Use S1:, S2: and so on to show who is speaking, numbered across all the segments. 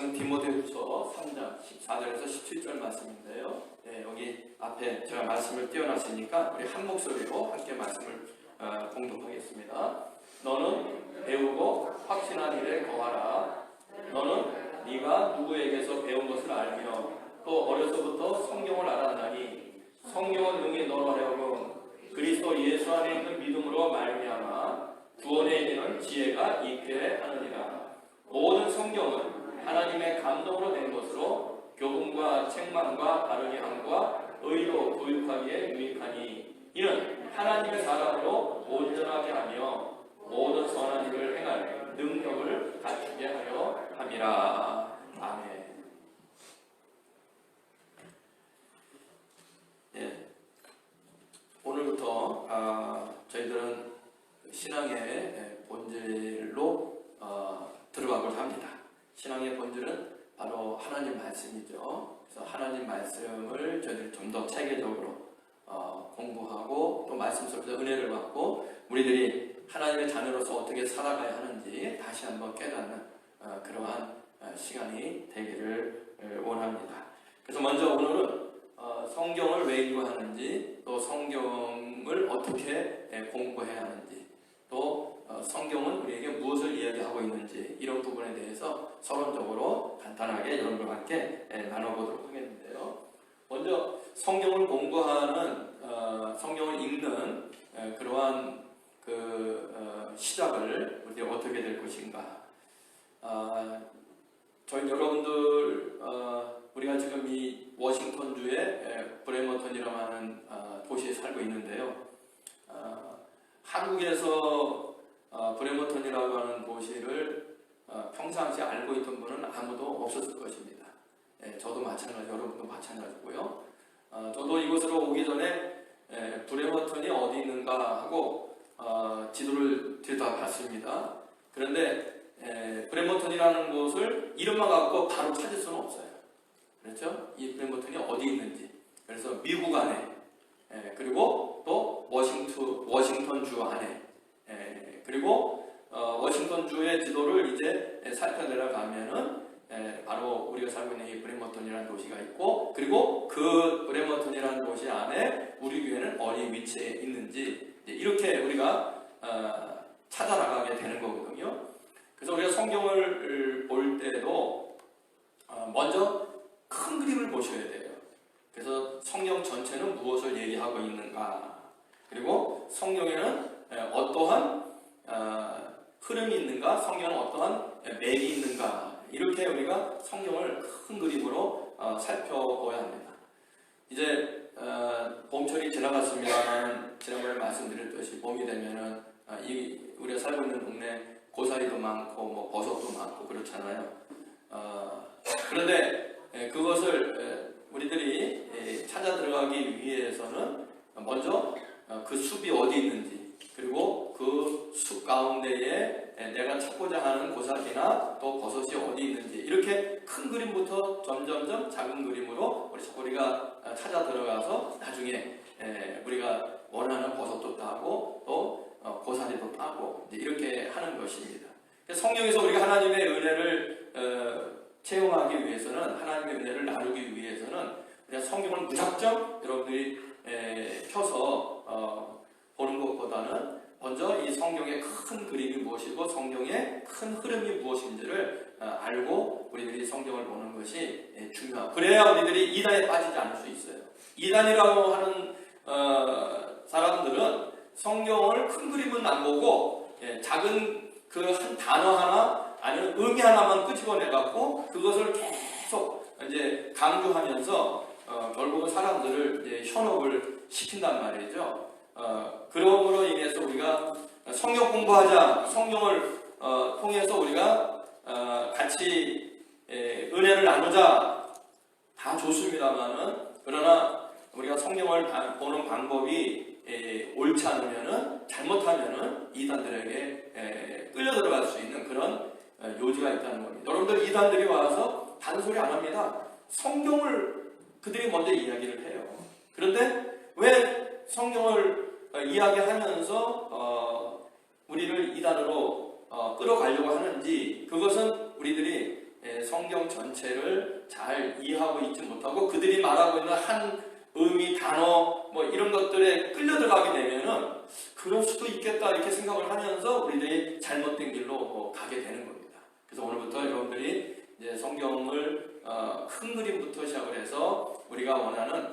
S1: 말씀은 디모데후서 3장 14절에서 17절 말씀인데요. 여기 앞에 제가 말씀을 띄워놨으니까 우리 한 목소리로 함께 말씀을 공독하겠습니다. 너는 배우고 확신한 일에 거하라. 너는 네가 누구에게서 배운 것을 알며 또 어려서부터 성경을 알았나니 성경은 능히 너로 하여금 그리스도 예수 안에 있는 믿음으로 말미암아 구원에 이르는 지혜가 있게 하느니라. 모든 성경은 하나님의 감동으로 된 것으로 교훈과 책망과 바르게 함과 의로 교육하기에 유익하니 이는 하나님의 사람으로 온전하게 하며 모든 선한 일을 행할 능력을 갖추게 하려 함이라. 아멘. 오늘부터 저희들은 신앙의 본질로 들어가고자 합니다. 신앙의 본질은 바로 하나님 말씀이죠. 그래서 하나님 말씀을 저희들이 좀 더 체계적으로 공부하고 또 말씀 속에서 은혜를 받고 우리들이 하나님의 자녀로서 어떻게 살아가야 하는지 다시 한번 깨닫는 그러한 시간이 되기를 원합니다. 그래서 먼저 오늘은 성경을 왜 읽어하는지 또 성경을 어떻게 공부해야 하는지 또 성경은 우리에게 무엇을 이야기하고 있는지 이런 부분에 대해서 서론적으로 간단하게 여러분과 함께 나눠보도록 하겠는데요. 먼저 성경을 공부하는 성경을 읽는 그러한 시작을 우리가 어떻게 될 것인가. 저희 여러분들 우리가 지금 이 워싱턴주의 브레머턴이라고 하는 도시에 살고 있는데요. 한국에서 브레머턴이라고 하는 도시를 평상시에 알고 있던 분은 아무도 없었을 것입니다. 저도 마찬가지, 여러분도 마찬가지고요. 저도 이곳으로 오기 전에 브레머턴이 어디 있는가 하고 지도를 들여다봤습니다. 그런데 브레머턴이라는 곳을 이름만 갖고 바로 찾을 수는 없어요. 그렇죠? 이 브레머턴이 어디 있는지. 그래서 미국 안에 그리고 또 워싱턴주 안에 그리고 워싱턴주의 지도를 이제 살펴내려가면은 바로 우리가 살고 있는 이 브레머턴이라는 도시가 있고 그리고 그 브레머턴이라는 도시 안에 우리 교회는 어디 위치에 있는지 이렇게 우리가 찾아나가게 되는 거거든요. 그래서 우리가 성경을 볼 때도 먼저 큰 그림을 보셔야 돼요. 그래서 성경 전체는 무엇을 얘기하고 있는가, 그리고 성경에는 어떠한 흐름이 있는가, 성경은 어떠한 맥이 있는가, 이렇게 우리가 성경을 큰 그림으로 살펴봐야 합니다. 이제 봄철이 지나갔습니다만 지난번에 말씀드렸듯이 봄이 되면은 우리가 살고 있는 동네 고사리도 많고 뭐 버섯도 많고 그렇잖아요. 그런데 그것을 우리들이 찾아 들어가기 위해서는 먼저 그 숲이 어디 있는지, 그리고 그 숲 가운데에 내가 찾고자 하는 고사리나 또 버섯이 어디 있는지, 이렇게 큰 그림부터 점점점 작은 그림으로 우리가 찾아 들어가서 나중에 우리가 원하는 버섯도 따고 또 고사리도 따고 이렇게 하는 것입니다. 성경에서 우리가 하나님의 은혜를 체험하기 위해서는, 하나님의 은혜를 나누기 위해서는 우리가 성경을 무작정 여러분들이 펴서 보는 것보다는 먼저 이 성경의 큰 그림이 무엇이고 성경의 큰 흐름이 무엇인지를 알고 우리들이 성경을 보는 것이 중요하고, 그래야 우리들이 이단에 빠지지 않을 수 있어요. 이단이라고 하는 사람들은 성경을 큰 그림은 안 보고 작은 그 한 단어 하나 아니면 의미 하나만 끄집어내갖고 그것을 계속 이제 강조하면서 결국은 사람들을 이제 현혹을 시킨단 말이죠. 그러므로 인해서 우리가 성경 공부하자, 성경을 통해서 우리가 같이 은혜를 나누자, 다 좋습니다만은, 그러나 우리가 성경을 보는 방법이 옳지 않으면은, 잘못하면은 이단들에게 끌려 들어갈 수 있는 그런 요지가 있다는 겁니다. 여러분들 이단들이 와서 다른 소리 안 합니다. 성경을 그들이 먼저 이야기를 해요. 그런데 왜 성경을 이야기하면서 우리를 이단으로 끌어가려고 하는지, 그것은 우리들이 성경 전체를 잘 이해하고 있지 못하고 그들이 말하고 있는 한 의미, 단어 뭐 이런 것들에 끌려 들어가게 되면은 그럴 수도 있겠다 이렇게 생각을 하면서 우리들이 잘못된 길로 가게 되는 겁니다. 그래서 오늘부터 여러분들이 이제 성경을 큰 그림부터 시작을 해서 우리가 원하는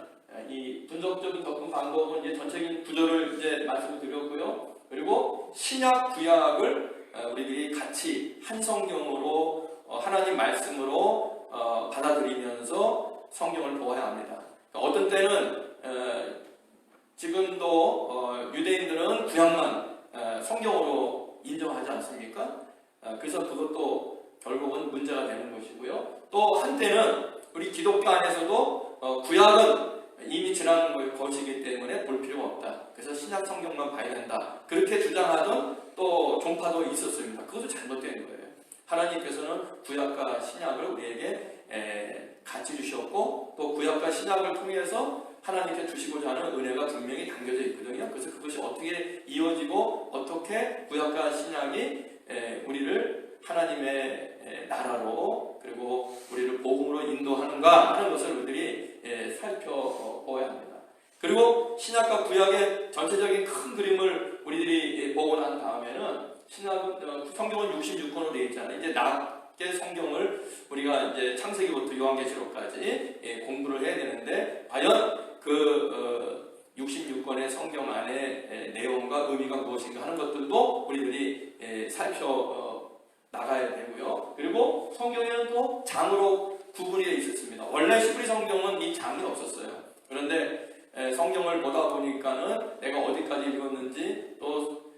S1: 이 분석적인 접근 방법은 이제 전체적인 구조를 이제 말씀을 드렸고요. 그리고 신약 구약을 우리들이 같이 한 성경으로 하나님 말씀으로 받아들이면서 성경을 보아야 합니다. 어떤 때는 지금도 유대인들은 구약만 성경으로 인정하지 않습니까? 그래서 그것도 결국은 문제가 되는 것이고요. 또 한때는 우리 기독교 안에서도 구약은 이미 지난 것이기 때문에 볼 필요가 없다. 그래서 신약 성경만 봐야 된다. 그렇게 주장하던 또 종파도 있었습니다. 그것도 잘못된 거예요. 하나님께서는 구약과 신약을 우리에게 같이 주셨고 또 구약과 신약을 통해서 하나님께 주시고자 하는 은혜가 분명히 담겨져 있거든요. 그래서 그것이 어떻게 이어지고 어떻게 구약과 신약이 우리를 하나님의 나라로 그리고 우리를 복음으로 인도하는가 하는 것을 우리들이 살펴보아야 합니다. 그리고 신약과 구약의 전체적인 큰 그림을 우리들이 보고 난 다음에는 성경은 66권으로 되어 있잖아요. 이제 낮게 성경을 우리가 이제 창세기부터 요한계시록까지 공부를 해야 되는데 과연 그 66권의 성경 안에 내용과 의미가 무엇인가 하는 것들도 우리들이 살펴 나가야 되고요. 그리고 성경에는 또 장으로 구분이 되어 있었습니다. 원래 시브리 성경은 이 장이 없었어요. 그런데 성경을 보다 보니까는 내가 어디까지 읽었는지 또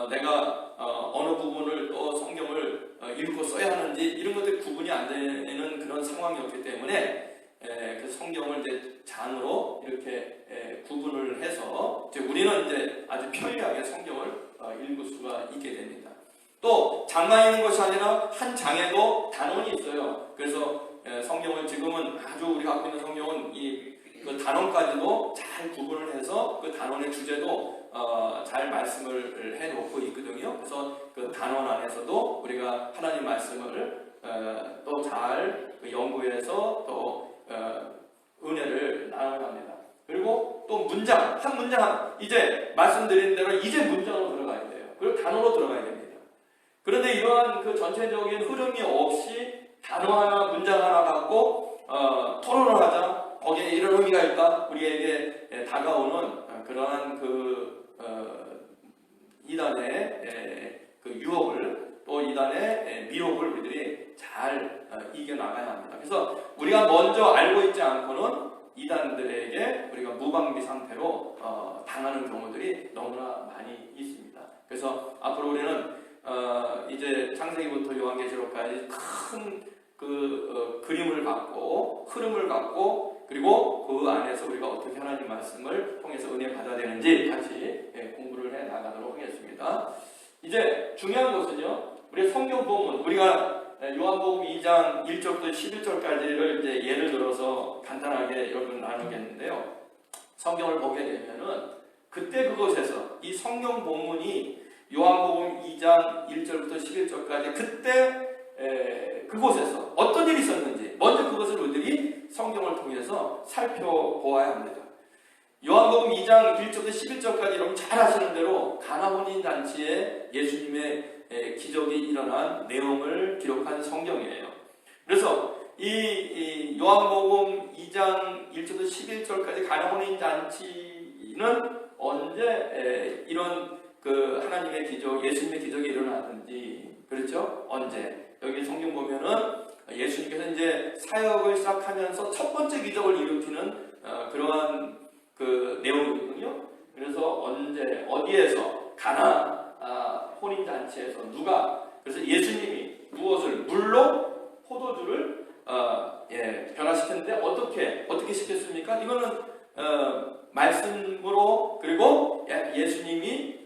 S1: 내가 어느 부분을 또 성경을 읽고 써야 하는지 이런 것들이 구분이 안 되는 그런 상황이었기 때문에 그 성경을 이제 장으로 이렇게 구분을 해서 이제 우리는 이제 아주 편리하게 성경을 읽을 수가 있게 됩니다. 또 장만 있는 것이 아니라 한 장에도 단원이 있어요. 그래서 성경을 지금은 아주 우리가 갖고 있는 성경은 그 단원까지도 잘 구분을 해서 그 단원의 주제도 잘 말씀을 해놓고 있거든요. 그래서 그 단원 안에서도 우리가 하나님 말씀을 또 잘 연구해서 또 은혜를 나눠야 합니다. 그리고 또 문장, 한 문장 이제 말씀드린 대로 이제 문장으로 들어가야 돼요. 그리고 단어로 들어가야 됩니다. 그런데 이러한 그 전체적인 흐름이 없이 단어 하나, 문장 하나 갖고 토론을 하자. 거기에 이런 의미가 있다. 우리에게 다가오는 그러한 그 이단의 그 유혹을 또 이단의 미혹을 우리들이 잘 이겨나가야 합니다. 그래서 우리가 먼저 알고 있지 않고는 이단들에게 우리가 무방비 상태로 당하는 경우들이 너무나 많이 있습니다. 그래서 앞으로 우리는 이제 창세기부터 요한계시록까지 큰 그 그림을 갖고 흐름을 갖고 그리고 그 안에서 우리가 어떻게 하나님 말씀을 통해서 은혜 받아야 되는지 같이 공부를 해 나가도록 하겠습니다. 이제 중요한 것은요, 우리 성경 본문, 우리가 요한복음 2장 1절부터 11절까지를 이제 예를 들어서 간단하게 여러분 나누겠는데요. 성경을 보게 되면은 그때 그곳에서 이 성경 본문이 요한복음 2장 1절부터 11절까지 그때 그곳에서 어떤 일이 있었는지 먼저 그것을 우리들이 성경을 통해서 살펴보아야 합니다. 요한복음 2장 1절부터 11절까지 여러분 잘 아시는 대로 가나 혼인잔치에 예수님의 기적이 일어난 내용을 기록한 성경이에요. 그래서 이 요한복음 2장 1절부터 11절까지 가나 혼인잔치는 언제 이런 그 하나님의 기적, 예수님의 기적이 일어났는지, 그렇죠? 언제? 여기 성경 보면은 예수님께서 이제 사역을 시작하면서 첫 번째 기적을 일으키는 그러한 그 내용이거든요. 그래서 언제, 어디에서, 가나 혼인잔치에서 누가, 그래서 예수님이 무엇을 물로 포도주를 변화시켰는데 어떻게 시켰습니까? 이거는 말씀으로 그리고 예수님이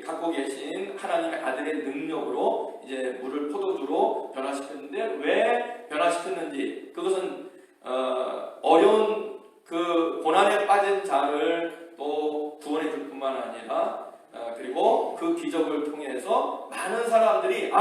S1: 갖고 계신 하나님의 아들의 능력으로 이제 물을 포도주로 변화시켰는데 왜 변화시켰는지 그것은 어려운 그 고난에 빠진 자를 또 구원해 줄 뿐만 아니라 그리고 그 기적을 통해서 많은 사람들이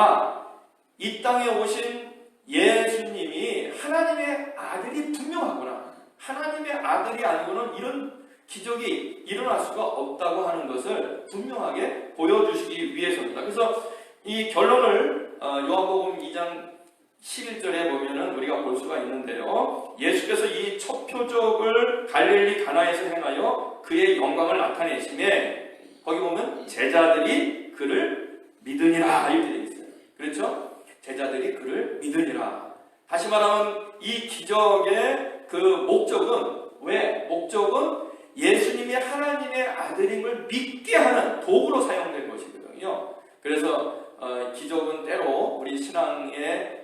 S1: 이 땅에 오신 예수님이 하나님의 아들이 분명하구나. 하나님의 아들이 아니고는 이런 기적이 일어날 수가 없다고 하는 것을 분명하게 보여주시기 위해서입니다. 그래서 이 결론을 요한복음 2장 11절에 보면은 우리가 볼 수가 있는데요. 예수께서 이 첫 표적을 갈릴리 가나에서 행하여 그의 영광을 나타내심에 거기 보면 제자들이 그를 믿으니라 이렇게 되어 있어요. 그렇죠? 제자들이 그를 믿으니라. 다시 말하면 이 기적의 그 목적은 목적은 예수님이 하나님의 아들임을 믿게 하는 도구로 사용된 것이거든요. 그래서 기적은 때로 우리 신앙의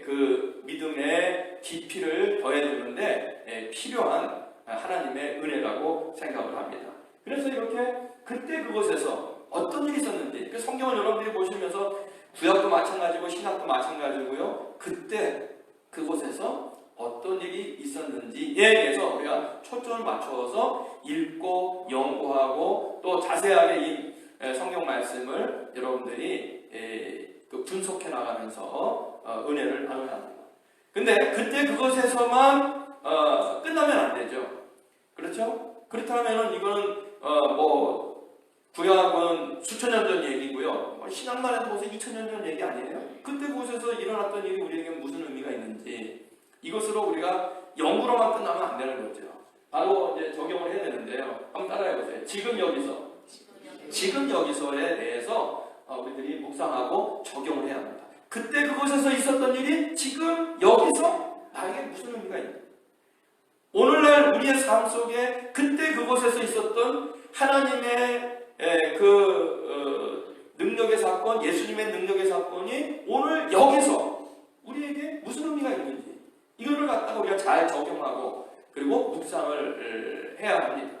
S1: 그 믿음의 깊이를 더해주는데 필요한 하나님의 은혜라고 생각을 합니다. 그래서 이렇게 그때 그곳에서 어떤 일이 있었는지, 그 성경을 여러분들이 보시면서 구약도 마찬가지고 신약도 마찬가지고요. 그때 그곳에서 어떤 일이 있었는지에 대해서 우리가 초점을 맞춰서 읽고 연구하고 또 자세하게 이 성경 말씀을 여러분들이 분석해 나가면서 은혜를 나눠야 합니다. 근데 그때 그것에서만 끝나면 안 되죠. 그렇죠? 그렇다면 이거는 구약은 수천 년 전 얘기고요. 신약만 해도 벌써 2000년 전 얘기 아니에요? 그때 그곳에서 일어났던 일이 우리에게 무슨 의미가 있는지 이것으로 우리가 연구로만 끝나면 안 되는 거죠. 바로 이제 적용을 해야 되는데요. 한번 따라해 보세요. 지금 여기서에 대해서 우리들이 묵상하고 적용을 해야 합니다. 그때 그곳에서 있었던 일이 지금 여기서 나에게 무슨 의미가 있는지, 오늘날 우리의 삶 속에 그때 그곳에서 있었던 하나님의 능력의 사건, 예수님의 능력의 사건이 오늘 여기서 우리에게 무슨 의미가 있는지 이거를 갖다가 우리가 잘 적용하고 그리고 묵상을 해야 합니다.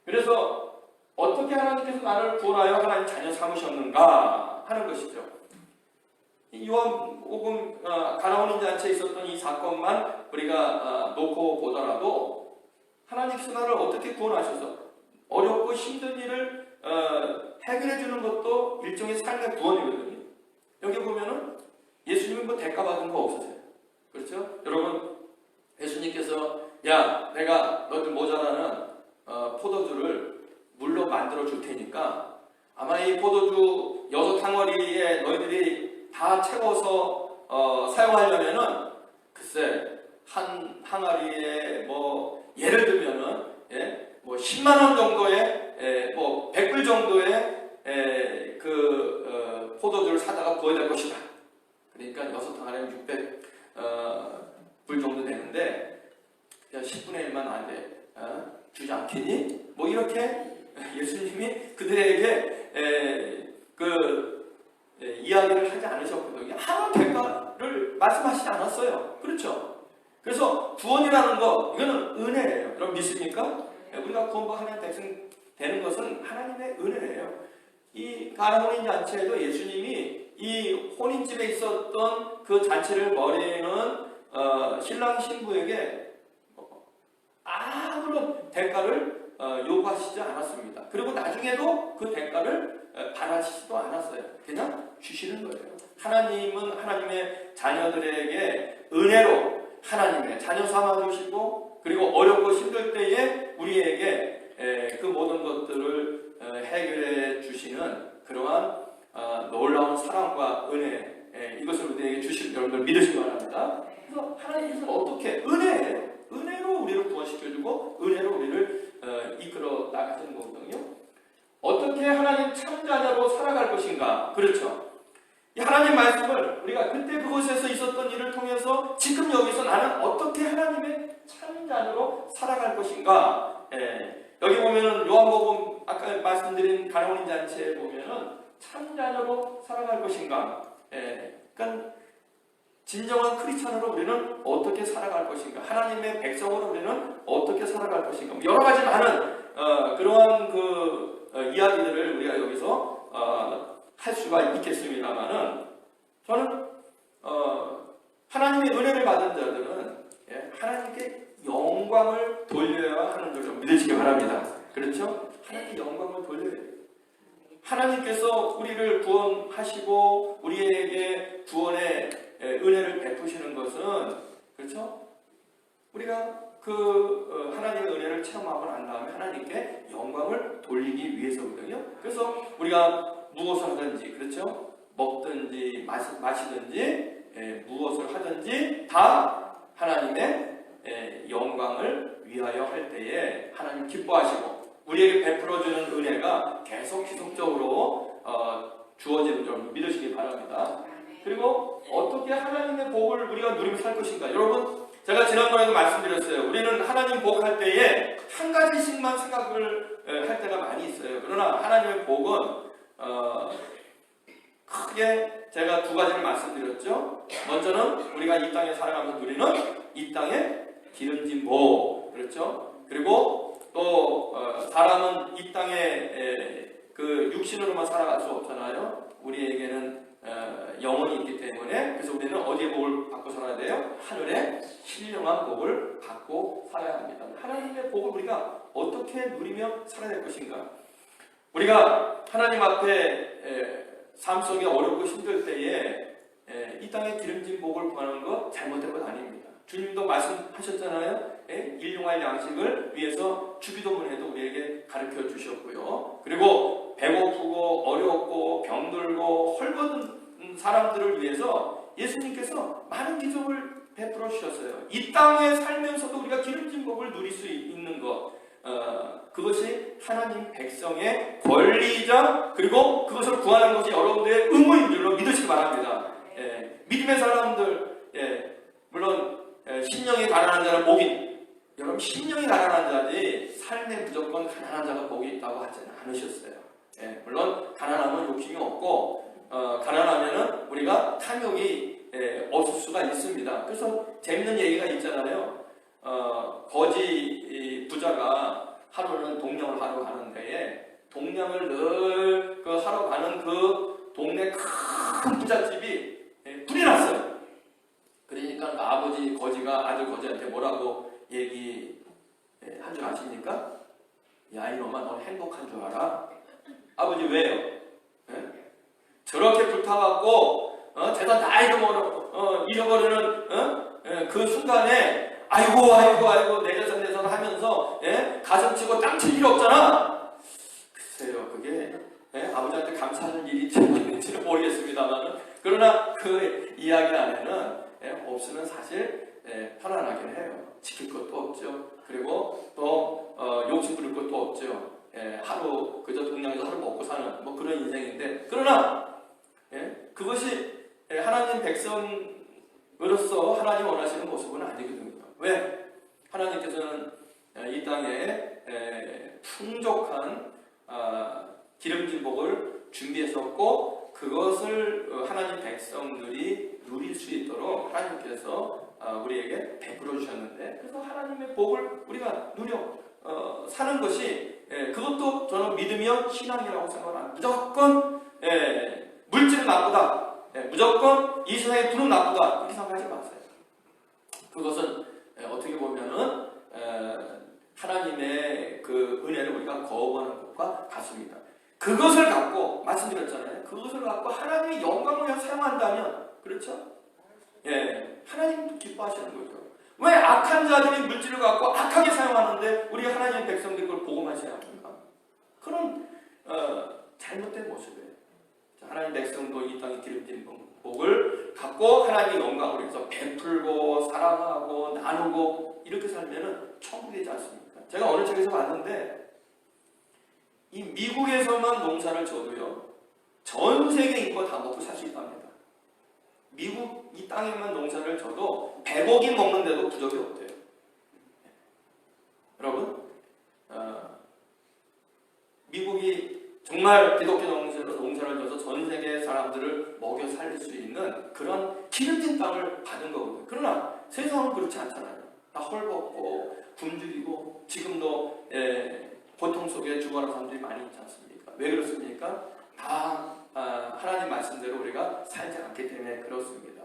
S1: 그래서 어떻게 하나님께서 나를 구원하여 하나님 자녀 삼으셨는가 하는 것이죠. 요한복음 가나온 잔치에 있었던 이 사건만 우리가 놓고 보더라도 하나님께서 나를 어떻게 구원하셔서 어렵고 힘든 일을 해결해 주는 것도 일종의 삶의 구원이거든요. 여기 보면은 예수님은 뭐 대가 받은 거 없으세요. 그렇죠? 여러분, 예수님께서 야, 내가 너희들 모자라는 포도주를 물로 만들어 줄 테니까 아마 이 포도주 6항아리에 너희들이 다 채워서 사용하려면은 글쎄 한 항아리에 예를 들면은 10만 원 정도의 100불 정도의 포도주를 사다가 부어야 될 것이다. 그러니까 6항아리면 600불 정도 되는데 10분의 1만 안 돼. 주지 않겠니? 이렇게 예수님이 그들에게 이야기를 하지 않으셨거든요. 아무 대가를 말씀하시지 않았어요. 그렇죠? 그래서 구원이라는 거, 이거는 은혜예요. 여러분 믿습니까? 우리가 구원받은 백성 되는 것은 하나님의 은혜예요. 이 가나 혼인 잔치에도 예수님이 이 혼인집에 있었던 그 잔치를 벌이는 신랑 신부에게 아무런 대가를 요구하시지 않았습니다. 그리고 나중에도 그 대가를 바라시지도 않았어요. 그냥 주시는 거예요. 하나님은 하나님의 자녀들에게 은혜로 하나님의 자녀 삼아주시고 그리고 어렵고 힘들 때에 우리에게 그 모든 것들을 해결해 주시는 그러한 놀라운 사랑과 은혜, 이것을 우리에게 주실 여러분들 믿으시기 바랍니다. 그래서 하나님께서 어떻게 은혜로 우리를 구원시켜주고 은혜로 우리를 이끌어 나가시는 거거든요. 어떻게 하나님 참자녀로 살아갈 것인가? 그렇죠. 이 하나님 말씀을 우리가 그때 그곳에서 있었던 일을 통해서 지금 여기서 나는 어떻게 하나님의 참자녀로 살아갈 것인가? 여기 보면은 요한복음 아까 말씀드린 가나 혼인 잔치에 보면은 참자녀로 살아갈 것인가? 그러니까 진정한 크리스천으로 우리는 어떻게 살아갈 것인가? 하나님의 백성으로 우리는 어떻게 살아갈 것인가? 여러 가지 많은 그러한 이야기들을 우리가 여기서 할 수가 있겠습니다만은 저는 하나님의 은혜를 받은 자들은 하나님께 영광을 돌려야 하는 줄 좀 믿으시기 바랍니다. 그렇죠? 하나님께 영광을 돌려야 돼요. 하나님께서 우리를 구원하시고 우리에게 구원의 은혜를 베푸시는 것은 그렇죠? 우리가 하나님의 은혜를 체험하고 난 다음에 하나님께 영광을 돌리기 위해서거든요. 그래서 우리가 무엇을 하든지, 그렇죠? 먹든지 마시든지 무엇을 하든지 다 하나님의 영광을 위하여 할 때에 하나님 기뻐하시고 우리에게 베풀어주는 은혜가 계속 지속적으로 주어지는 줄 믿으시기 바랍니다. 그리고 어떻게 하나님의 복을 우리가 누리며 살 것인가? 여러분, 제가 지난번에도 말씀드렸어요. 우리는 하나님 복할 때에 한 가지씩만 생각을 할 때가 많이 있어요. 그러나 하나님의 복은 크게 제가 두 가지를 말씀드렸죠. 먼저는 우리가 이 땅에 살아가면서 누리는 이 땅의 기름진 복, 그렇죠? 그리고 또 사람은 이 땅에 그 육신으로만 살아갈 수 없잖아요. 우리에게는 영혼이 있기 때문에, 그래서 우리는 어디에 복을 받고 살아야 돼요? 하늘의 신령한 복을 받고 살아야 합니다. 하나님의 복을 우리가 어떻게 누리며 살아야 될 것인가? 우리가 하나님 앞에 삶 속에 어렵고 힘들 때에 이 땅의 기름진 복을 구하는 것 잘못된 것 아닙니다. 주님도 말씀하셨잖아요. 일용할 양식을 위해서 주기도문에도 우리에게 가르쳐 주셨고요. 그리고 배고프고 어렵고 병들고 헐벗은 사람들을 위해서 예수님께서 많은 기적을 베풀어 주셨어요. 이 땅에 살면서도 우리가 기름진 복을 누릴 수 있는 것, 그것이 하나님 백성의 권리이자 그리고 그것을 구하는 것이 여러분들의 의무인 줄로 믿으시기 바랍니다. 믿음의 사람들, 물론 심령이 가난한 자는 복이, 여러분 심령이 가난한 자지 삶에 무조건 가난한 자가 복이 있다고 하지는 않으셨어요. 물론 가난하면 욕심이 없고 가난하면은 우리가 탐욕이 없을 수가 있습니다. 그래서 재밌는 얘기가 있잖아요. 거지 부자가 하루는 동냥을 하러 가는데 동냥을 늘 하러 가는 그 동네 큰 부잣집이 불이 났어요. 그러니까 그 아버지 거지가 아들 거지한테 뭐라고 얘기한 줄 아십니까? 야 이놈아 넌 행복한 줄 알아? 아버지 왜요? 저렇게 불타갖고 재산 다 잃어버리는 그 순간에 아이고 내 재산 하면서 가슴 치고 땅 칠 일 없잖아. 글쎄요 그게 아버지한테 감사하는 일이 있는지는 모르겠습니다만 그러나 그 이야기 안에는 없으면 사실 편안하긴 해요. 지킬 것도 없죠. 그리고 또 욕심 부릴 것도 없죠. 하루 그저 동양에서 하루 먹고 사는 뭐 그런 인생인데 그러나 그것이 하나님 백성으로서 하나님 원하시는 모습은 아니거든요. 왜? 하나님께서는 이 땅에 풍족한 기름진 복을 준비했었고 그것을 하나님 백성들이 누릴 수 있도록 하나님께서 우리에게 베풀어 주셨는데 그래서 하나님의 복을 우리가 누려 사는 것이 그것도 저는 믿으며 신앙이라고 생각합니다. 무조건 물질은 나쁘다. 무조건 이 세상의 돈은 나쁘다. 이렇게 생각하지 마세요. 그것은 어떻게 보면은 하나님의 그 은혜를 우리가 거부하는 것과 같습니다. 그것을 갖고 말씀드렸잖아요. 그것을 갖고 하나님의 영광을 위해 사용한다면 그렇죠? 하나님도 기뻐하시는 거죠. 왜 악한 자들이 물질을 갖고 악하게 사용하는데 우리 하나님의 백성들이 그걸 복음하셔야 합니까? 그런 잘못된 모습이에요. 하나님 백성도 이 땅의 기름진 복을 갖고 하나님의 영광을 위해서 베풀고 사랑하고 나누고 이렇게 살면은 천국이 되지 않습니까? 제가 어느 책에서 봤는데 이 미국에서만 농사를 져도요 전 세계 인구가 다 먹고 살 수 있답니다. 미국 이 땅에만 농사를 져도 100억이 먹는데도 부족이 없대요. 여러분 미국이 정말 기독교 농사를 져서 전 세계 사람들을 먹여 살릴 수 있는 그런 기름진 땅을 받은 거거든요. 그러나 세상은 그렇지 않잖아요. 다 헐벗고 굶주리고 지금도 고통 속에 죽어가는 사람들이 많이 있지 않습니까? 왜 그렇습니까? 다 하나님 말씀대로 우리가 살지 않기 때문에 그렇습니다.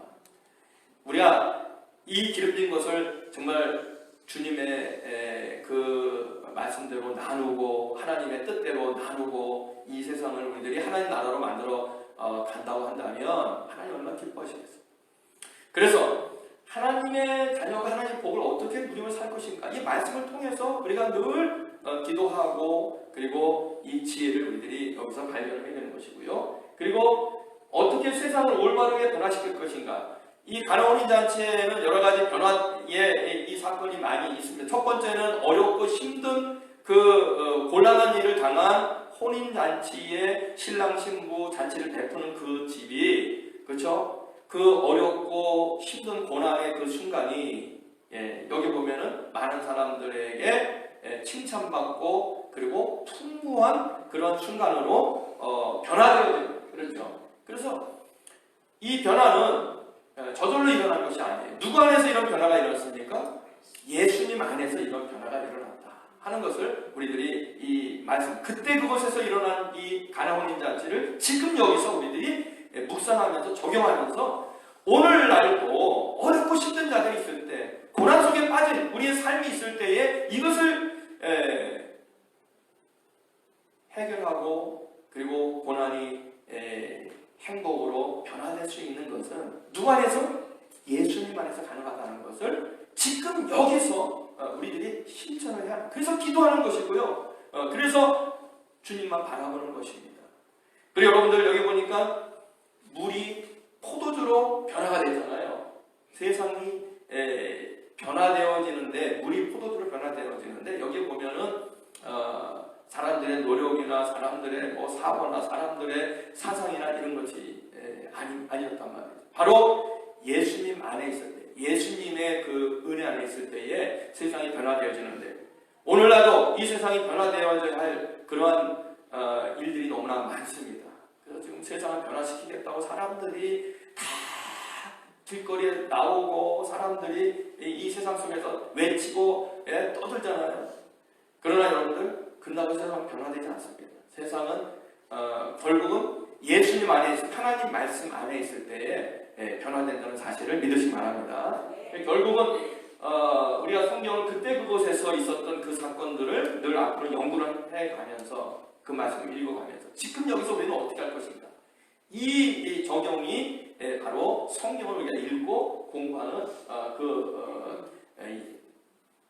S1: 우리가 이 기름진 것을 정말 주님의 그 말씀대로 나누고 하나님의 뜻대로 나누고 이 세상을 우리들이 하나님 나라로 만들어 간다고 한다면 하나님 얼마나 기뻐하시겠어요. 그래서 하나님 하나님의 자녀가 하나님의 복을 어떻게 누리며 살 것인가? 이 말씀을 통해서 우리가 늘 기도하고 그리고 이 지혜를 우리들이 여기서 발견을 해야 되는 것이고요. 그리고 어떻게 세상을 올바르게 변화시킬 것인가? 이 가나 혼인잔치에는 여러 가지 변화의 이 사건이 많이 있습니다. 첫 번째는 어렵고 힘든 곤란한 일을 당한 혼인잔치에 신랑 신부 잔치를 베푸는 그 집이, 그렇죠? 그 어렵고 힘든 고난의 그 순간이, 여기 보면은 많은 사람들에게 칭찬받고 그리고 풍부한 그런 순간으로 변화되어집니다. 그렇죠? 그래서 이 변화는 저절로 일어난 것이 아니에요. 누구 안에서 이런 변화가 일어났습니까? 예수님 안에서 이런 변화가 일어났다 하는 것을 우리들이 이 말씀, 그때 그곳에서 일어난 이 가나 혼인잔치를 지금 여기서 우리들이 묵상하면서 적용하면서 오늘날도 어렵고 힘든 자들이 있을 때, 고난 속에 빠진 우리의 삶이 있을 때에 이것을 해결하고 그리고 고난이 행복으로 변화될 수 있는 것은 누구 안에서? 예수님 안에서 가능하다는 것을 지금 여기서 우리들이 실천을 해야 합니다. 그래서 기도하는 것이고요. 그래서 주님만 바라보는 것입니다. 그리고 여러분들 여기 보니까 물이 포도주로 변화가 되잖아요. 세상이 변화되어지는데, 물이 포도주로 변화되어지는데, 여기 보면은 사람들의 노력이나 사람들의 사고나 사람들의 사상이나 이런 것이 아니었단 말이에요. 바로 예수님 안에 있을 때, 예수님의 그 은혜 안에 있을 때에 세상이 변화되어지는데, 오늘날도 이 세상이 변화되어져야 할 그러한 일들이 너무나 많습니다. 그래서 지금 세상을 변화시키겠다고 사람들이 다 길거리에 나오고 사람들이 이 세상 속에서 외치고 떠들잖아요. 그러나 여러분들, 그런다고 세상은 변화되지 않습니다. 세상은 결국은 예수님 안에 있을, 하나님 말씀 안에 있을 때에 변화된다는 사실을 믿으시기 바랍니다. 결국은 우리가 성경을 그때 그곳에서 있었던 그 사건들을 늘 앞으로 연구를 해가면서 그 말씀을 읽어가면서 지금 여기서 우리는 어떻게 할 것인가, 이 적용이 바로 성경을 우리가 읽고 공부하는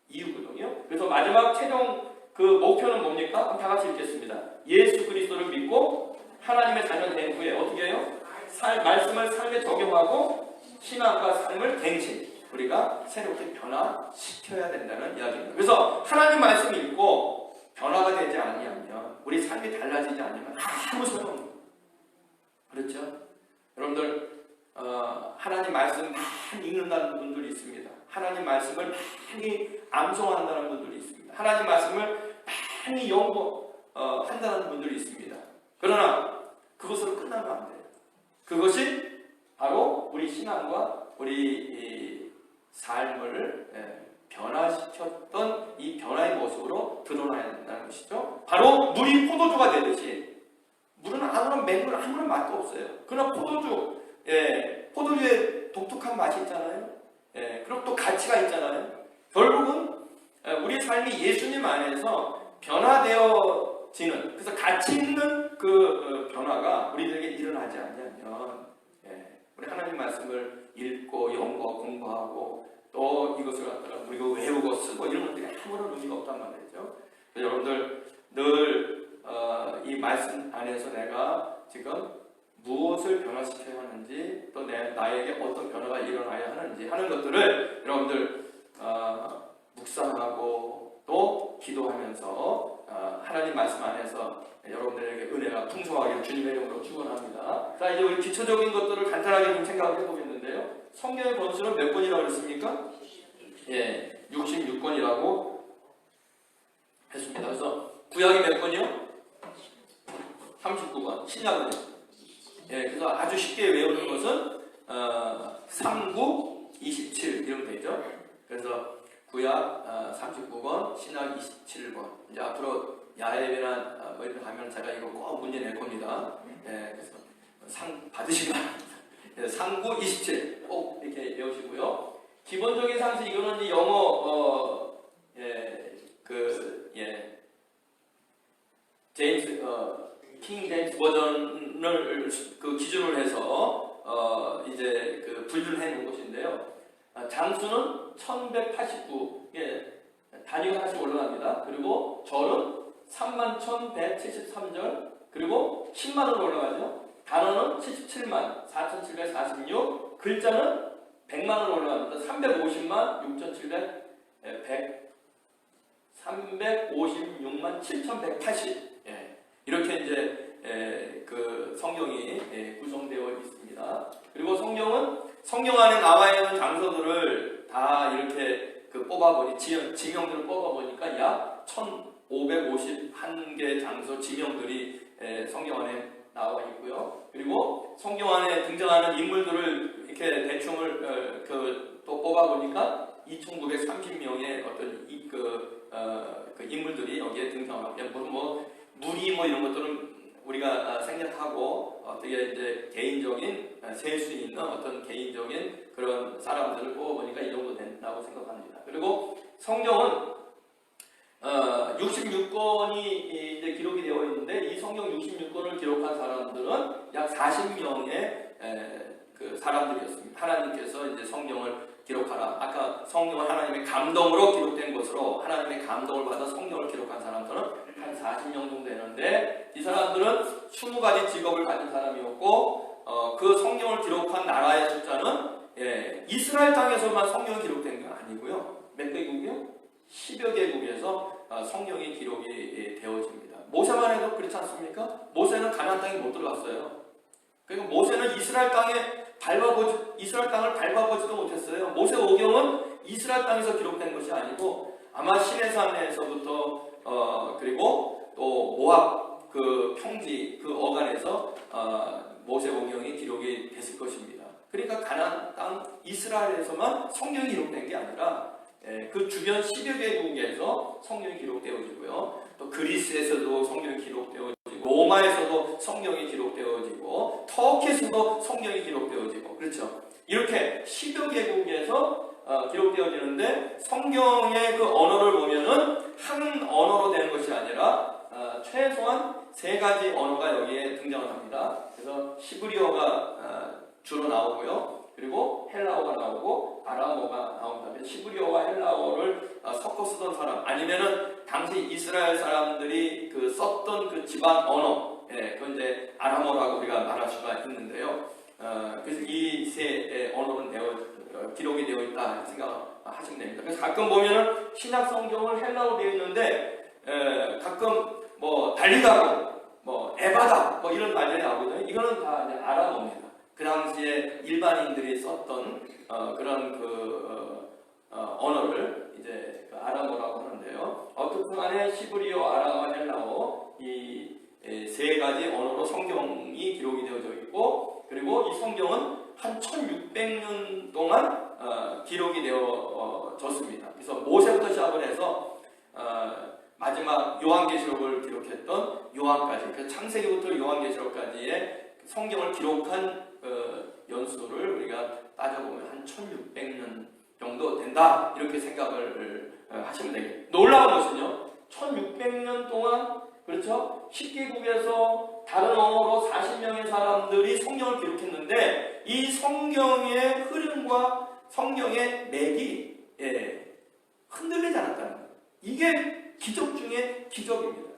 S1: 이유거든요. 그래서 마지막 최종 그 목표는 뭡니까? 다 같이 읽겠습니다. 예수 그리스도를 믿고 하나님의 자녀 된 후에 어떻게 해요? 말씀을 삶에 적용하고 신앙과 삶을 갱신, 우리가 새롭게 변화시켜야 된다는 이야기입니다. 그래서 하나님 말씀 읽고 변화가 되지 아니하면, 우리 삶이 달라지지 않으면 아무 소용없는, 그렇죠? 여러분들 하나님 말씀 많이 읽는다는 분들이 있습니다. 하나님 말씀을 많이 암송한다는 분들이 있습니다. 하나님 말씀을 많이 연구한다는 분들이 있습니다. 그러나 그것으로 끝나면 안 돼요. 그것이 바로 우리 신앙과 우리 삶을 변화시켰던 이 변화의 모습으로 드러나야 된다는 것이죠. 바로 물이 포도주가 되듯이, 물은 아무런 맹물, 아무런 맛도 없어요. 그러나 포도주에 독특한 맛이 있잖아요. 그리고 또 가치가 있잖아요. 결국은 우리 삶이 예수님 안에서 변화되어지는, 그래서 가치 있는 그 변화가 우리들에게 일어나지 않으면, 우리 하나님 말씀을 읽고 연구하고 공부하고 또 이것을 갖다가 우리가 외우고 쓰고 이런 것들이 아무런 의미가 없단 말이죠. 여러분들 늘 이 말씀 안에서 내가 지금 무엇을 변화시켜야 하는지, 또 나에게 어떤 변화가 일어나야 하는지 하는 것들을 여러분들 묵상하고 또 기도하면서 하나님 말씀 안에서 여러분들에게 은혜가 풍성하게 주님의 이름으로 축원합니다. 자, 이제 우리 기초적인 것들을 간단하게 좀 생각을 해보겠는데요. 성경의 번수는 몇 번이라고 그랬습니까? 66권이라고 했습니다. 그래서 구약이 몇 번이요? 39권. 신약은요? 그래서 아주 쉽게 외우는 것은 3, 9, 27 이렇게 되죠. 그래서 구약 39권, 신약 27권. 이제 앞으로 야외나 뭐 이렇게 하면 제가 이거 꼭 문제 낼 겁니다. 그래서 상 받으시기 바랍니다. 3, 9, 27 꼭 이렇게 외우시고요. 기본적인 상식, 이거는 이제 영어 제임스 킹 제임스 버전을 그 기준으로 해서 이제 그 분류를 해놓은 것인데요. 장수는 1189. 예, 단위가 하나씩 올라갑니다. 그리고 절은 31,173절. 그리고 10만으로 올라가죠. 단어는 77만 4,746. 글자는 100만으로 올라갑니다. 350만 356만 7,180. 예, 이렇게 이제 그 성경이 구성되어 있습니다. 그리고 성경 안에 나와 있는 장소들을 다 이렇게 뽑아보니 지명들을 뽑아보니까 약 1,551개 장소 지명들이 성경 안에 나와 있고요. 그리고 성경 안에 등장하는 인물들을 이렇게 대충을 또 뽑아보니까 2,930명의 어떤 그 인물들이 여기에 등장합니다. 무리 이런 것들은 우리가 생략하고 어떻게 이제 개인적인 셀 수 있는 어떤 개인적인 그런 사람들을 뽑아보니까 이 정도 된다고 생각합니다. 그리고 성경은 66권이 이제 기록이 되어 있는데 이 성경 66권을 기록한 사람들은 약 40명의 그 사람들이었습니다. 하나님께서 이제 성경을 기록하라. 아까 성경은 하나님의 감동으로 기록된 것으로 하나님의 감동을 받아 성경을 기록한 사람들은 한 40명 정도 되는데 이 사람들은 20가지 직업을 가진 사람이었고 그 성경을 기록한 나라의 숫자는 이스라엘 땅에서만 성경이 기록된 게 아니고요. 몇 개국이요? 10여 개국에서 성경이 기록이 되어집니다. 모세만 해도 그렇지 않습니까? 모세는 가나안 땅에 못 들어갔어요. 그리고 모세는 이스라엘 땅을 밟아보지도 못했어요. 모세 오경은 이스라엘 땅에서 기록된 것이 아니고 아마 시내산에서부터 그리고 또 모압 그 평지 그 어간에서 모세 오경이 기록이 됐을 것입니다. 그러니까 가나안 땅 이스라엘에서만 성경이 기록된 게 아니라 그 주변 10여 개국에서 성경이 기록되어지고요. 또 그리스에서도 성경이 기록되어지고 로마에서도 성경이 기록되어지고 터키에서도 성경이 기록되어지고 그렇죠. 이렇게 10여 개국에서 기록되어지는데 성경의 그 언어를 보면은 한 언어로 되는 것이 아니라 최소한 3가지 언어가 여기에 등장을 합니다. 그래서 시브리어가 주로 나오고요. 그리고 헬라어가 나오고 아람어가 나온다면 시브리어와 헬라어를 섞어 쓰던 사람 아니면은 당시 이스라엘 사람들이 그 썼던 그 지방 언어 그건 이제 아람어라고 우리가 말할 수가 있는데요. 그래서 이 세 언어는 기록이 되어 있다 생각하시면 됩니다. 그래서 가끔 보면은 신약 성경을 헬라어로 되어 있는데 가끔 달리다고 에바다 이런 말들이 나오거든요. 이거는 다 이제 아람어입니다. 그 당시에 일반인들이 썼던 그런 언어를 이제 아람어라고 하는데요. 어떻든 간에 시브리어, 아람어, 헬라어 이 3가지 언어로 성경이 기록이 되어져 있고 그리고 이 성경은 한 1600년 동안 기록이 되어졌습니다. 그래서 모세부터 시작을 해서 마지막 요한계시록을 기록했던 요한까지 그 창세기부터 요한계시록까지의 성경을 기록한 연수를 우리가 따져보면 한 1600년 정도 된다 이렇게 생각을 하시면 되겠습니다. 놀라운 것은요 1600년 동안 그렇죠? 10개국에서 다른 언어로 40명의 사람들이 성경을 기록했는데 이 성경의 흐름과 성경의 맥이 흔들리지 않았다는 거예요. 이게 기적 중에 기적입니다.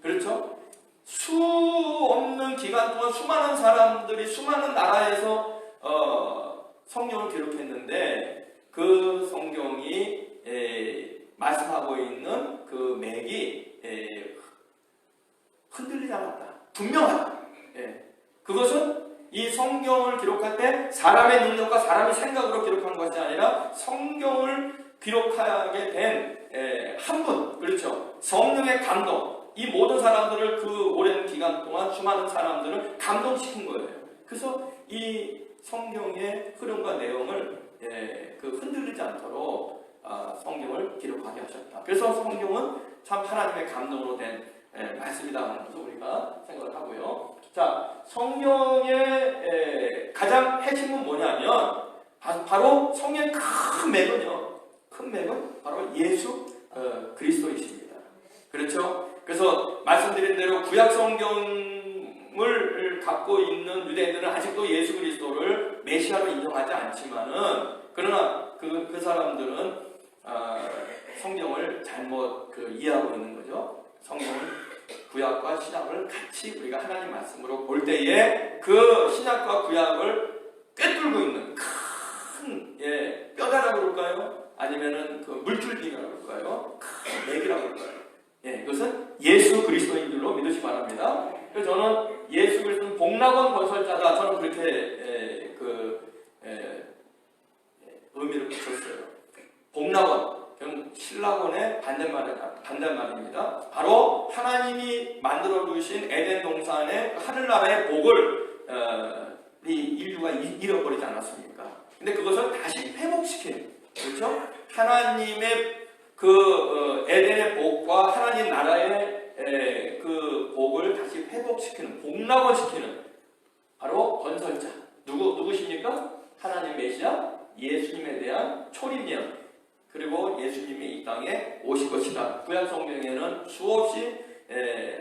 S1: 그렇죠? 수 없는 기간 동안 수많은 사람들이 수많은 나라에서 성경을 기록했는데 그 성경이 말씀하고 있는 그 맥이 흔들리지 않았다. 분명하다. 그것은 이 성경을 기록할 때 사람의 능력과 사람의 생각으로 기록한 것이 아니라 성경을 기록하게 된 한 분, 그렇죠? 성령의 감동. 이 모든 사람들을 그 오랜 기간 동안 수많은 사람들을 감동시킨 거예요. 그래서 이 성경의 흐름과 내용을 흔들리지 않도록 성경을 기록하게 하셨다. 그래서 성경은 참 하나님의 감동으로 된 말씀이다 하는 것을 우리가 생각을 하고요. 자, 성경의 가장 핵심은 뭐냐면 바로 성경의 큰 맥은요. 큰 맥은 바로 예수 그리스도이십니다. 그렇죠? 그래서 말씀드린 대로 구약 성경을 갖고 있는 유대인들은 아직도 예수 그리스도를 메시아로 인정하지 않지만은 그러나 그 사람들은 성경을 잘못 이해하고 있는 거죠. 성경은 구약과 신약을 같이 우리가 하나님 말씀으로 볼 때에 그 신약과 구약을 꿰뚫고 있는 큰 뼈다라고 그럴까요? 아니면은 그 물줄기라고 그럴까요? 큰 맥이라고 그럴까요? 그것은 예수 그리스도인 줄로 믿으시기 바랍니다. 그래서 저는 예수 그리스도는 복락원 건설자다. 저는 그렇게 의미를 붙였어요. 복락원, 신락원의 반대말입니다. 바로 하나님이 만들어 주신 에덴 동산의 하늘나라의 복을 이 인류가 잃어버리지 않았습니까? 근데 그것을 다시 회복시킨, 그렇죠? 하나님의 에덴의 복과 하나님 나라의 그 복을 다시 회복시키는, 복락원시키는 바로 건설자. 누구십니까? 하나님 메시아 예수님에 대한 초림예언, 그리고 예수님이 이 땅에 오실 것이다. 구약 성경에는 수없이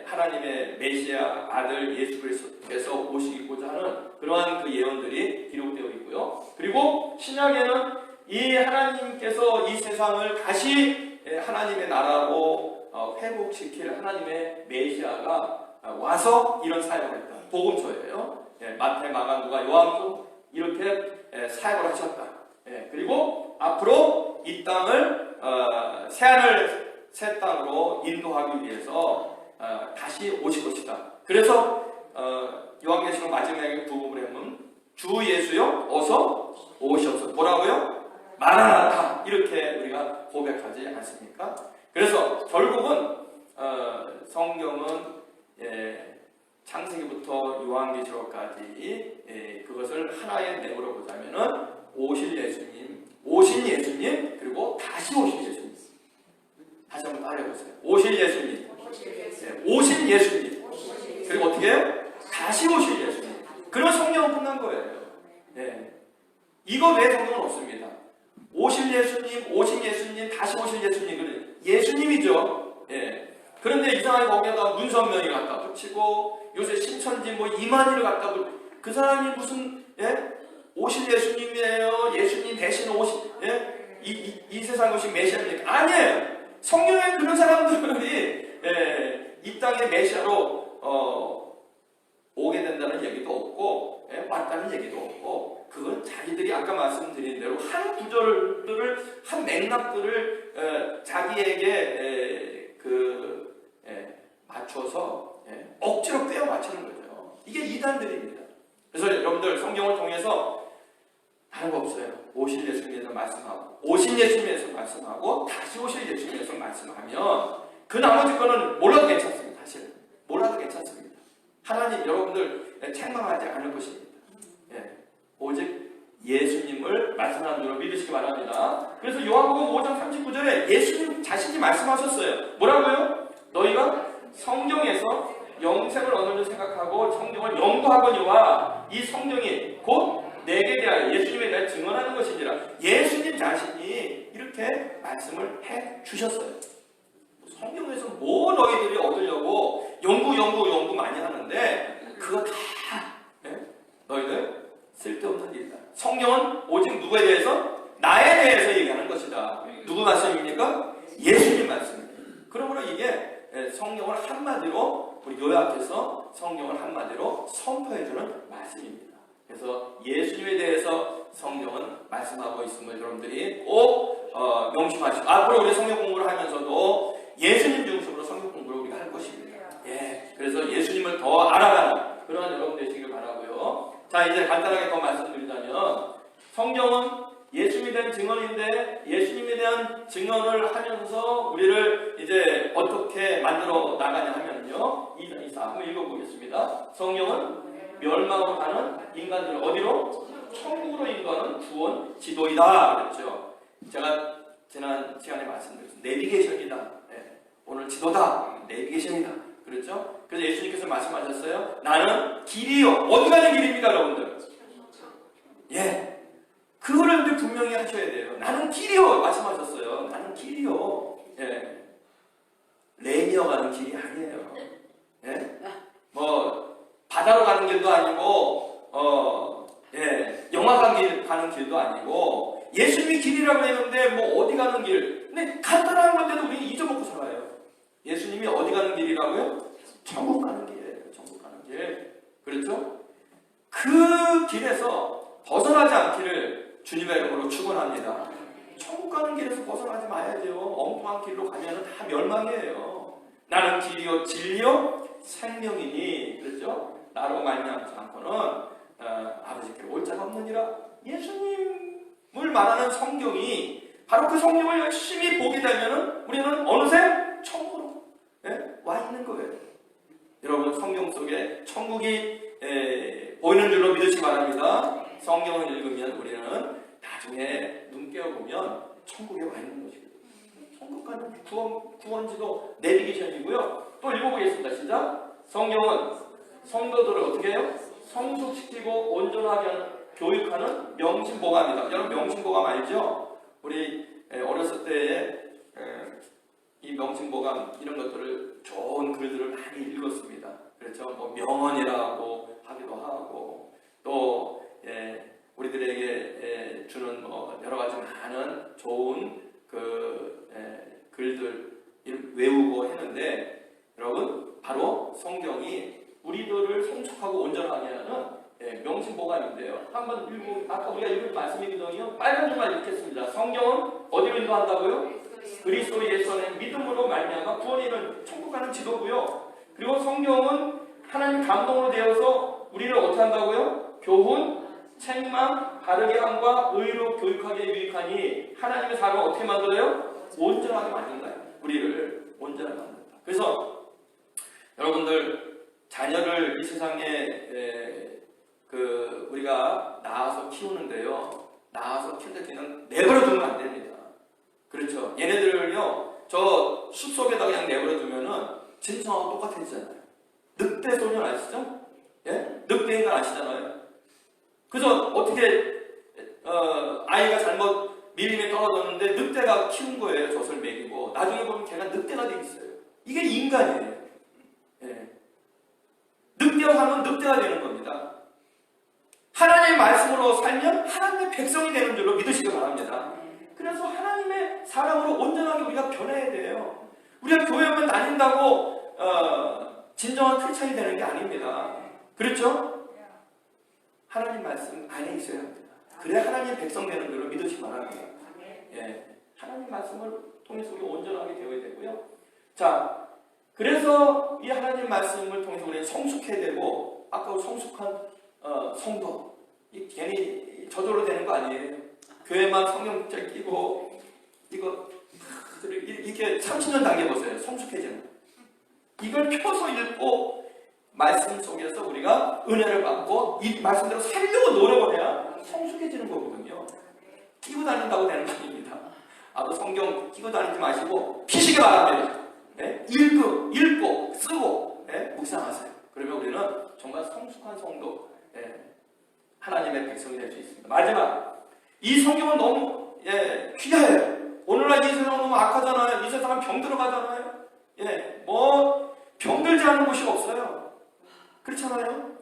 S1: 하나님의 메시아 아들 예수 그리스도께서 오시고자 하는 그러한 그 예언들이 기록되어 있고요. 그리고 신약에는 이 하나님께서 이 세상을 다시 하나님의 나라로 회복시킬 하나님의 메시아가 와서 이런 사역을 했다. 복음서예요. 마태, 마가, 누가, 요한도 이렇게 사역을 하셨다. 그리고 앞으로 이 땅을 새하늘 새 땅으로 인도하기 위해서 다시 오실 것이다. 그래서 요한계시록 마지막에 부분을 하면 주 예수여 어서 오시옵소서. 뭐라고요? 마라나타, 이렇게 우리가 고백하지 않습니까? 그래서 결국은 성경은 창세기부터 요한계시록까지 그것을 하나의 맥으로 보자면은 오신 예수님, 그리고 다시 오실 예수님. 다시 한번 따라해보세요. 오실 예수님, 오신 예수님, 그리고 어떻게 해요? 다시 오실 예수님. 그런 성경은 끝난 거예요. 이거 외에 성경은 없습니다. 오실 예수님, 오신 예수님, 다시 오실 예수님, 예수님이죠. 그런데 이상하게 거기에다 문선명이 갖다 붙이고 요새 신천지 이만희를 갖다 붙이고, 그 사람이 무슨 오실 예수님이에요. 예수님 대신 이 세상 오신 메시아입니까? 아니에요. 성경에 그런 사람들이 이 땅의 메시아로 오게 된다는 얘기도 없고 왔다는 얘기도 없고, 그건 자기들이 아까 말씀드린 대로 한 구절들을, 한 맥락들을 자기에게 맞춰서 억지로 꿰어 맞추는 거죠. 이게 이단들입니다. 그래서 여러분들 성경을 통해서 다른 거 없어요. 오실 예수님에서 말씀하고, 오신 예수님에서 말씀하고, 다시 오실 예수님에서 말씀하면 그 나머지 거는 몰라도 괜찮습니다. 사실은 몰라도 괜찮습니다. 하나님 여러분들 책망하지 않을 것입니다. 오직 예수님을 말씀하는 줄로 믿으시기 바랍니다. 그래서 요한복음 5장 39절에 예수님 자신이 말씀하셨어요. 뭐라고요? 너희가 성경에서 영생을 얻는 줄 생각하고 성경을 연구하거니와 이 성경이 곧 내게 대하여 예수님에 대해 증언하는 것이니라. 예수님 자신이 이렇게 말씀을 해 주셨어요. 성경에서 뭐 너희들이 얻으려고 연구 많이 하는데 그거 다 너희들 쓸데없는 일이다. 성경은 오직 누구에 대해서? 나에 대해서 얘기하는 것이다. 누구 말씀입니까? 예수님 말씀입니다. 그러므로 이게 성경을 한마디로 우리 요약해서 성경을 한마디로 선포해주는 말씀입니다. 그래서 예수님에 대해서 성경은 말씀하고 있음을 여러분들이 꼭 명심하시고, 앞으로 우리 성경 공부를 하면서도 예수님 중심으로 성경 공부를 우리가 할 것입니다. 그래서 예수님을 더 알아가는 그런 여러분 되시길 바라고요. 자, 이제 간단하게 더 말씀드리자면 성경은 예수님에 대한 증언인데, 예수님에 대한 증언을 하면서 우리를 이제 어떻게 만들어 나가냐 하면요, 2장 2사 한번 읽어보겠습니다. 성경은 멸망으로 가는 인간들을 어디로? 천국으로 인도하는 구원 지도이다 그랬죠. 제가 지난 시간에 말씀드렸습니다. 내비게이션이다. 오늘 지도다. 내비게이션이다. 그렇죠? 그래서 예수님께서 말씀하셨어요. 나는 길이요. 어디 가는 길입니까, 여러분들? 그거를 분명히 하셔야 돼요. 나는 길이요. 말씀하셨어요. 나는 길이요. 레미어 가는 길이 아니에요. 바다로 가는 길도 아니고, 영화 가는 길도 아니고 예수님이 길이라고 했는데 뭐 어디 가는 길. 근데 간단한 건데도 우리는 잊어먹고 살아요. 예수님이 어디 가는 길이라고요? 천국 가는 길이에요. 천국 가는 길. 그렇죠? 그 길에서 벗어나지 않기를 주님의 이름으로 축원합니다. 천국 가는 길에서 벗어나지 마야죠. 엉뚱한 길로 가면 다 멸망이에요. 나는 길이요 진리요 생명이니, 그렇죠? 나로 말미암지 않고는 아버지께 올 자가 없느니라. 예수님을 말하는 성경이 바로 그 성경을 열심히 보게 되면 우리는 어느새 천국으로 와 있는 거예요. 여러분, 성경 속에 천국이 보이는 줄로 믿으시기 바랍니다. 성경을 읽으면 우리는 나중에 눈 깨어보면 천국에 와 있는 것이거든요. 천국 가는 구원지도 내비게이션이고요. 또 읽어보겠습니다. 시작. 성경은 성도들을 어떻게 해요? 성숙시키고 온전하게 교육하는 명심보감이다. 여러분, 명심보감 알죠? 우리 어렸을 때에 이 명심보감 이런 것들을 좋은 글들을 많이 읽었습니다. 그렇죠? 뭐 명언이라고 하기도 하고 또 우리들에게 주는 뭐 여러 가지 많은 좋은 글들 외우고 했는데, 여러분, 바로 성경이 우리들을 성숙하고 온전하게 하는 명심보감인데요. 한번 아까 우리가 읽은 말씀이거든요. 빨간 줄만 읽겠습니다. 성경은 어디로 인도한다고요? 그리스도 예수 안에 믿음으로 말미암아 구원에 이르는 천국 가는 지도고요. 그리고 성경은 하나님 감동으로 되어서 우리를 어떻게 한다고요? 교훈, 책망, 바르게 함과 의로 교육하게 유익하니 하나님의 사람을 어떻게 만들어요? 온전하게 만든다. 우리를 온전하게 만든다. 그래서 여러분들, 자녀를 이 세상에 우리가 낳아서 키우는데요. 낳아서 키운데 그냥 내버려 두면 안 됩니다. 그렇죠? 얘네들을요, 저 숲속에다 그냥 내버려 두면은 짐승하고 똑같아지잖아요. 늑대 소년 아시죠? 예? 늑대 인간 아시잖아요. 그래서 어떻게 아이가 잘못 밀림에 떨어졌는데 늑대가 키운 거예요. 젖을 먹이고. 나중에 보면 걔가 늑대가 되겠어요. 이게 인간이에요. 예. 늑대와 하면 늑대가 되는 겁니다. 하나님의 말씀으로 살면 하나님의 백성이 되는 줄로 믿으시기 바랍니다. 그래서 하나님의 사람으로 온전하게 우리가 변해야 돼요. 우리가 교회만 다닌다고 진정한 크리스천이 되는 게 아닙니다. 그렇죠? 하나님 말씀 안에 있어야 합니다. 그래야 하나님의 백성 되는 줄로 믿으시기 바랍니다. 예. 하나님 말씀을 통해서 우리가 온전하게 되어야 되고요. 자, 그래서 이 하나님 말씀을 통해서 우리가 성숙해야 되고, 아까 성숙한 성도, 괜히 저절로 되는 거 아니에요. 교회만 성경책 끼고 이렇게 30년 당겨보세요. 성숙해지는. 이걸 펴서 읽고 말씀 속에서 우리가 은혜를 받고 이 말씀대로 살려고 노력을 해야 성숙해지는 거거든요. 끼고 다닌다고 되는 거 아닙니다. 아무 성경 끼고 다니지 마시고 피시기 바랍니다. 네? 읽고 쓰고 묵상하세요. 그러면 우리는 정말 성숙한 성도, 하나님의 백성이 될 수 있습니다. 마지막, 이 성경은 너무 귀해요. 오늘날 이 세상은 너무 악하잖아요. 이 세상은 병들어가잖아요. 뭐 병들지 않은 곳이 없어요. 그렇잖아요.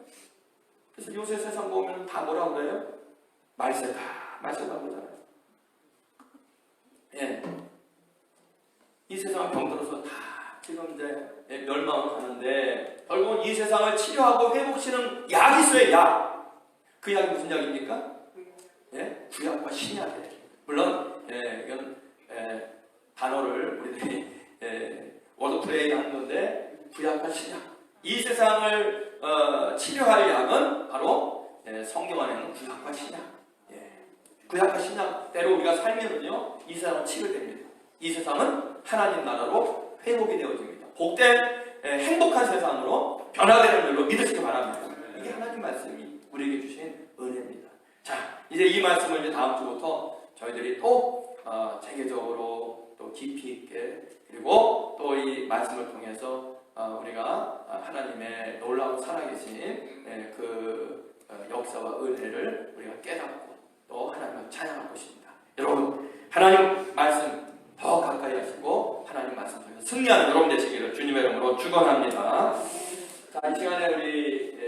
S1: 그래서 요새 세상 보면 다 뭐라고 그래요? 말세다 그러잖아요. 이 세상은 병들어서 다 지금 이제 멸망을 가는데, 결국은 이 세상을 치료하고 회복시키는 약이 있어요. 약. 그 약이 무슨 약입니까? 구약과 신약이에요. 물론 이건 단어를 우리들이 워드플레이 하는 건데, 구약과 신약. 이 세상을 치료할 약은 바로 성경 안에 있는 구약과 신약. 구약과 신약대로 우리가 살면은요, 이 세상은 치료됩니다. 이 세상은 하나님 나라로 회복이 되어집니다. 복된 행복한 세상으로 변화되는 줄로 믿으시기 바랍니다. 이게 하나님 말씀이 우리에게 주신 은혜입니다. 자, 이제 이 말씀을 이제 다음 주부터 저희들이 또 체계적으로 또 깊이 있게, 그리고 또 이 말씀을 통해서 우리가 하나님의 놀라운 살아계신 그 역사와 은혜를 우리가 깨닫고 또 하나님을 찬양할 것입니다. 여러분, 하나님 말씀 더 가까이 하시고 하나님 말씀 통해서 승리하는 여러분 되시기를 주님의 이름으로 축원합니다. 자, 이 시간에 우리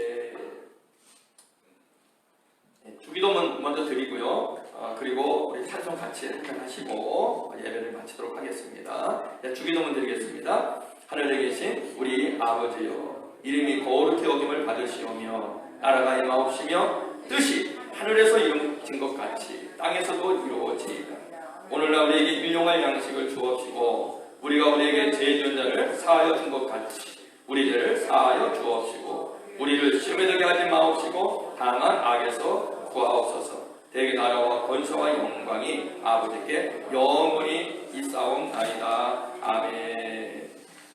S1: 주기도 먼저 드리고요. 그리고 우리 찬송 같이 한잔 하시고 예배를 마치도록 하겠습니다. 네, 주기도문 드리겠습니다. 하늘에 계신 우리 아버지여, 이름이 거룩히 여김을 받으시오며 나라가 임하옵시며 뜻이 하늘에서 이루어진 것 같이 땅에서도 이루어지이다. 오늘날 우리에게 일용할 양식을 주옵시고 우리가 우리에게 죄 지은 자를 사하여 준 것 같이 우리를 사하여 주옵시고 우리를 시험에 들게 하지 마옵시고 다만 악에서 구하옵소서. 대개 나라와 권세와 영광이 아버지께 영원히 있사옵나이다.